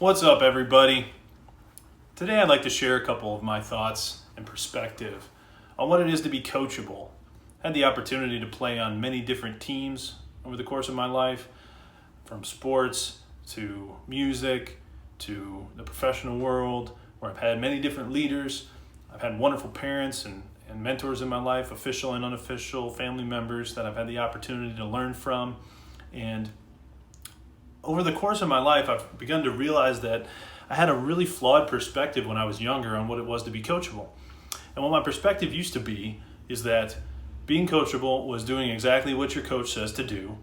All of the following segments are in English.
What's up, everybody? Today I'd like to share a couple of my thoughts and perspective on what it is to be coachable. I had the opportunity to play on many different teams over the course of my life, from sports to music to the professional world, where I've had many different leaders. I've had wonderful parents and mentors in my life, official and unofficial family members that I've had the opportunity to learn from. And over the course of my life, I've begun to realize that I had a really flawed perspective when I was younger on what it was to be coachable. And what my perspective used to be is that being coachable was doing exactly what your coach says to do,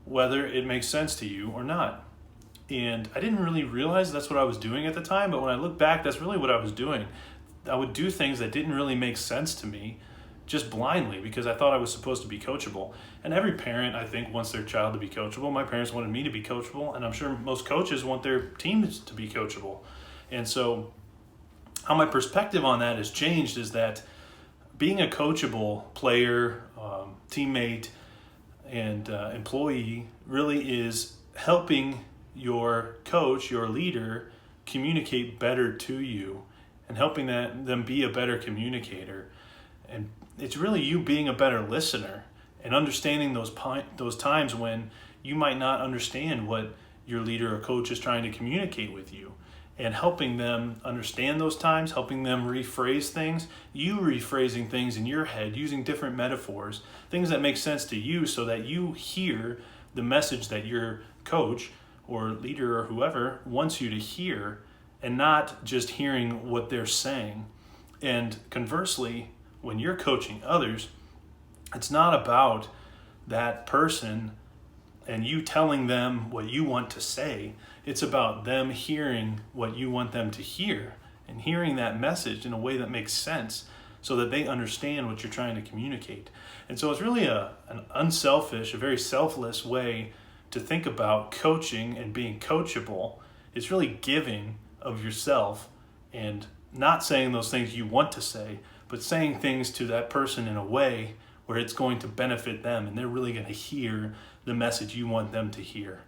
whether it makes sense to you or not. And I didn't really realize that's what I was doing at the time, but when I look back, that's really what I was doing. I would do things that didn't really make sense to me, just blindly, because I thought I was supposed to be coachable. And every parent, I think, wants their child to be coachable. My parents wanted me to be coachable, and I'm sure most coaches want their teams to be coachable. And so how my perspective on that has changed is that being a coachable player, teammate, and employee really is helping your coach, your leader, communicate better to you and helping them be a better communicator. And it's really you being a better listener and understanding those times when you might not understand what your leader or coach is trying to communicate with you, and helping them understand those times, helping them rephrase things, you rephrasing things in your head using different metaphors, things that make sense to you so that you hear the message that your coach or leader or whoever wants you to hear, and not just hearing what they're saying. And conversely, when you're coaching others, it's not about that person and you telling them what you want to say. It's about them hearing what you want them to hear and hearing that message in a way that makes sense so that they understand what you're trying to communicate. And so it's really an unselfish, a very selfless way to think about coaching and being coachable. It's really giving of yourself and not saying those things you want to say, but saying things to that person in a way where it's going to benefit them and they're really going to hear the message you want them to hear.